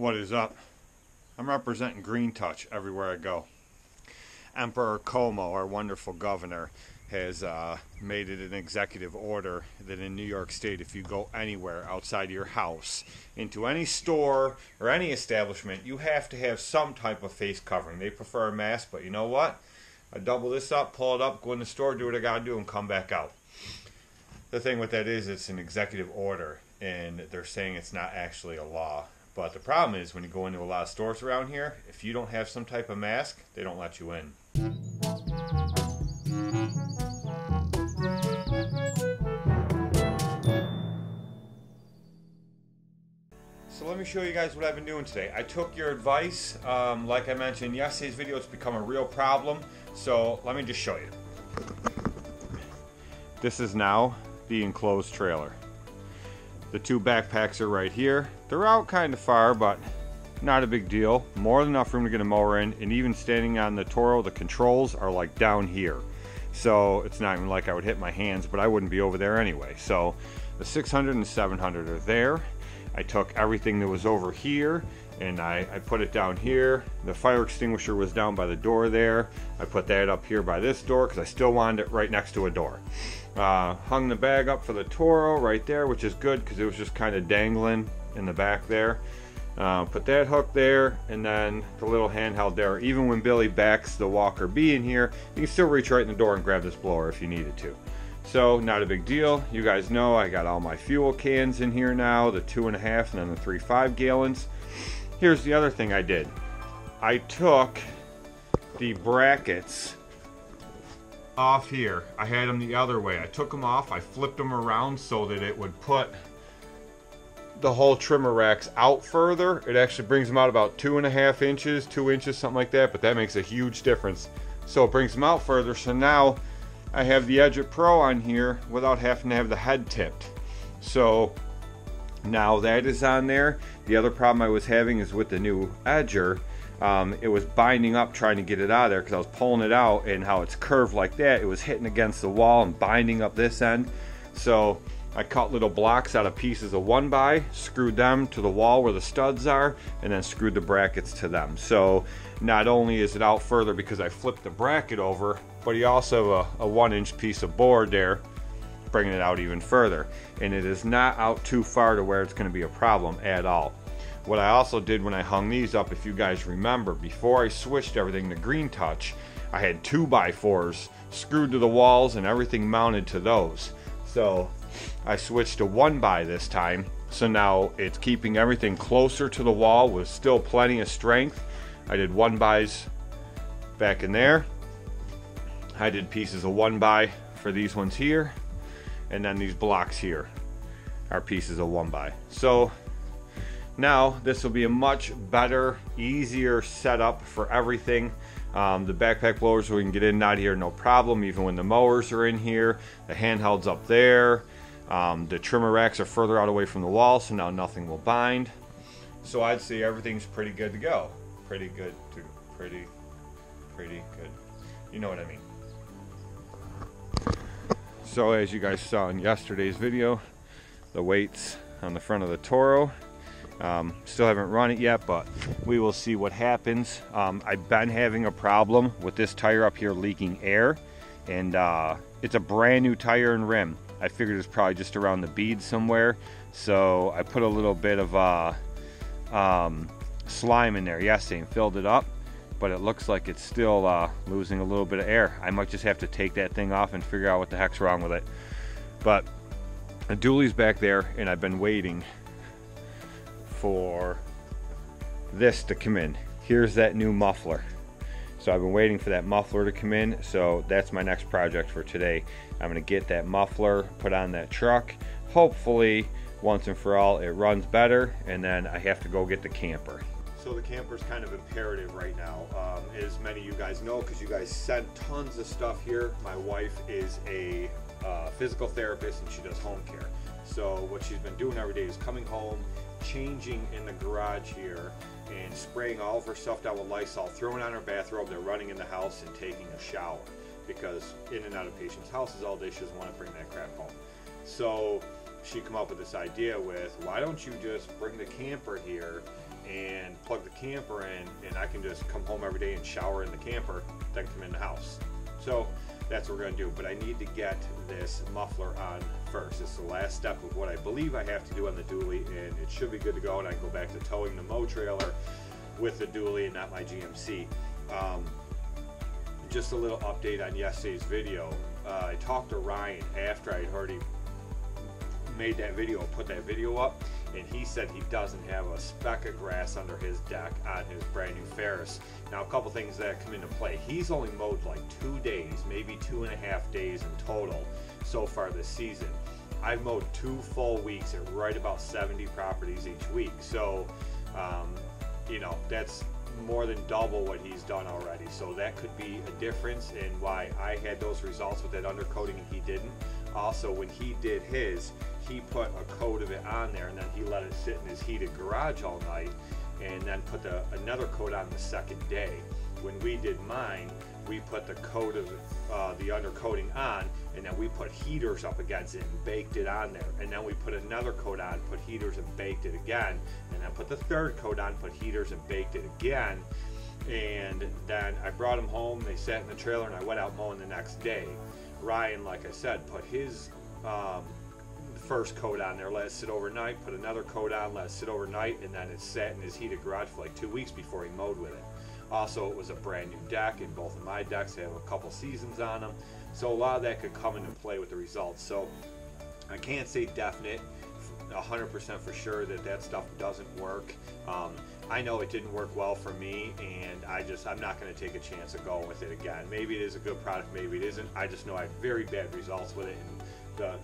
What is up? I'm representing Green Touch everywhere I go. Emperor Como, our wonderful governor, has made it an executive order that in New York State, if you go anywhere outside your house, into any store or any establishment, you have to have some type of face covering. They prefer a mask, but you know what? I double this up, pull it up, go in the store, do what I gotta do, and come back out. The thing with that is it's an executive order, and they're saying it's not actually a law. But the problem is when you go into a lot of stores around here, if you don't have some type of mask, they don't let you in. So let me show you guys what I've been doing today. I took your advice. Like I mentioned in yesterday's video, it's become a real problem. So let me just show you. This is now the enclosed trailer. The two backpacks are right here. They're out kind of far, but not a big deal. More than enough room to get a mower in, and even standing on the Toro, the controls are like down here. So it's not even like I would hit my hands, but I wouldn't be over there anyway. So the 600 and 700 are there. I took everything that was over here and I put it down here. The fire extinguisher was down by the door there. I put that up here by this door because I still wanted it right next to a door. Hung the bag up for the Toro right there, which is good because it was just kind of dangling in the back there. Put that hook there, and then the little handheld there. Even when Billy backs the Walker B in here, you can still reach right in the door and grab this blower if you needed to. So not a big deal. You guys know I got all my fuel cans in here now, the 2.5 and then the 3.5 gallons. Here's the other thing I did. I took the brackets off here. I had them the other way. I took them off, I flipped them around so that it would put the whole trimmer racks out further. It actually brings them out about 2.5 inches, 2 inches, something like that, but that makes a huge difference. So it brings them out further, so now I have the Edge Pro on here without having to have the head tipped. So now that is on there. The other problem I was having is with the new Edger. It was binding up trying to get it out of there because I was pulling it out, and how it's curved like that, it was hitting against the wall and binding up this end. So I cut little blocks out of pieces of 1x, screwed them to the wall where the studs are, and then screwed the brackets to them. So not only is it out further because I flipped the bracket over, but you also have a 1-inch piece of board there, bringing it out even further. And it is not out too far to where it's going to be a problem at all. What I also did when I hung these up, if you guys remember, before I switched everything to Green Touch, I had 2x4s screwed to the walls and everything mounted to those. So I switched to 1x this time, so now it's keeping everything closer to the wall with still plenty of strength. I did 1xs back in there. I did pieces of 1x for these ones here, and then these blocks here are pieces of 1x. So now this will be a much better, easier setup for everything. The backpack blowers, we can get in and out of here no problem, even when the mowers are in here. The handheld's up there. The trimmer racks are further out away from the wall, so now nothing will bind. So I'd say everything's pretty good to go. Pretty good. You know what I mean. So as you guys saw in yesterday's video, the weights on the front of the Toro. Still haven't run it yet, but we will see what happens. I've been having a problem with this tire up here leaking air, and it's a brand new tire and rim. I figured it's probably just around the bead somewhere, so I put a little bit of slime in there yesterday and filled it up, but it looks like it's still losing a little bit of air. I might just have to take that thing off and figure out what the heck's wrong with it. But the dually's back there, and I've been waiting for this to come in. Here's that new muffler. So I've been waiting for that muffler to come in, so that's my next project for today. I'm gonna get that muffler put on that truck. Hopefully, once and for all, it runs better, and then I have to go get the camper. So the camper's kind of imperative right now. As many of you guys know, because you guys sent tons of stuff here, my wife is a physical therapist and she does home care. So what she's been doing every day is coming home, changing in the garage here, and spraying all of her stuff down with Lysol, throwing on her bathrobe, they're running in the house and taking a shower, because in and out of patients' houses all day, she doesn't want to bring that crap home. So she come up with this idea with, why don't you just bring the camper here and plug the camper in and I can just come home every day and shower in the camper, then come in the house. So that's what we're going to do, but I need to get this muffler on first. It's the last step of what I believe I have to do on the dually, and it should be good to go, and I can go back to towing the mow trailer with the dually and not my GMC. Just a little update on yesterday's video. I talked to Ryan after I'd already made that video, put that video up, and he said he doesn't have a speck of grass under his deck on his brand new Ferris. Now, a couple things that come into play. He's only mowed like 2 days, maybe 2.5 days in total so far this season. I've mowed 2 full weeks at right about 70 properties each week. So, you know, that's more than double what he's done already. So that could be a difference in why I had those results with that undercoating and he didn't. Also, when he did his, he put a coat of it on there and then he let it sit in his heated garage all night and then put another coat on the second day. When we did mine, we put the coat of the undercoating on, and then we put heaters up against it and baked it on there, and then we put another coat on, put heaters and baked it again, and then put the third coat on, put heaters and baked it again. And then I brought them home, they sat in the trailer, and I went out mowing the next day. Ryan, like I said, put his first coat on there, let it sit overnight, put another coat on, let it sit overnight, and then it sat in his heated garage for like 2 weeks before he mowed with it. Also, it was a brand new deck, and both of my decks have a couple seasons on them, so a lot of that could come into play with the results. So I can't say definite 100% for sure that that stuff doesn't work. I know it didn't work well for me, and I'm not going to take a chance of going with it again. Maybe it is a good product, maybe it isn't. I just know I had very bad results with it, and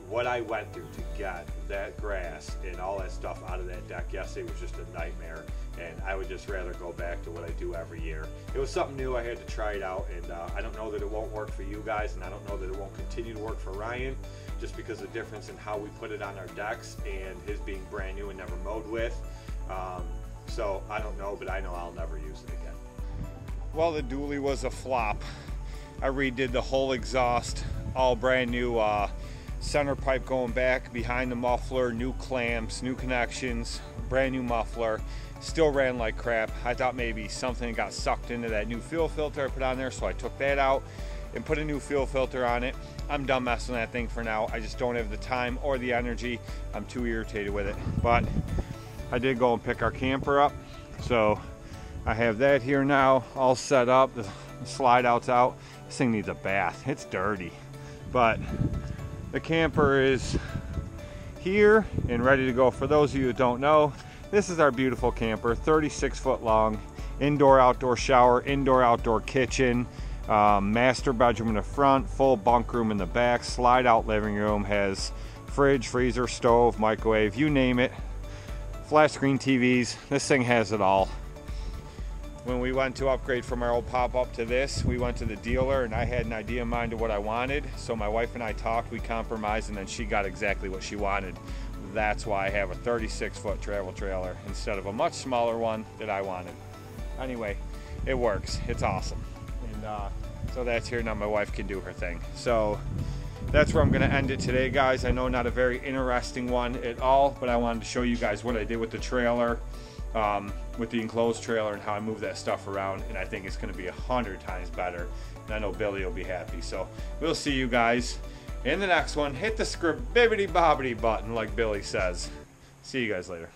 what I went through to get that grass and all that stuff out of that deck yesterday was just a nightmare, and I would just rather go back to what I do every year. It was something new, I had to try it out, and I don't know that it won't work for you guys, and I don't know that it won't continue to work for Ryan, just because of the difference in how we put it on our decks and his being brand new and never mowed with. So I don't know, but I know I'll never use it again. Well, the dually was a flop. I redid the whole exhaust, all brand new center pipe going back behind the muffler, new clamps, new connections, brand new muffler. Still ran like crap. I thought maybe something got sucked into that new fuel filter I put on there, so I took that out and put a new fuel filter on it. I'm done messing with that thing for now. I just don't have the time or the energy. I'm too irritated with it. But I did go and pick our camper up, so I have that here now all set up. The slide out's out. This thing needs a bath. It's dirty, but the camper is here and ready to go. For those of you who don't know, this is our beautiful camper, 36 foot long, indoor outdoor shower, indoor outdoor kitchen, master bedroom in the front, full bunk room in the back, slide out living room, has fridge, freezer, stove, microwave, you name it, flat screen TVs. This thing has it all. When we went to upgrade from our old pop-up to this, we went to the dealer and I had an idea in mind of what I wanted. So my wife and I talked, we compromised, and then she got exactly what she wanted. That's why I have a 36-foot travel trailer instead of a much smaller one that I wanted. Anyway, it works. It's awesome. And so that's here now. My wife can do her thing. So that's where I'm going to end it today, guys. I know not a very interesting one at all, but I wanted to show you guys what I did with the trailer. With the enclosed trailer and how I move that stuff around, and I think it's going to be 100 times better, and I know Billy will be happy. So we'll see you guys in the next one. Hit the script bibbity bobbity button like Billy says. See you guys later.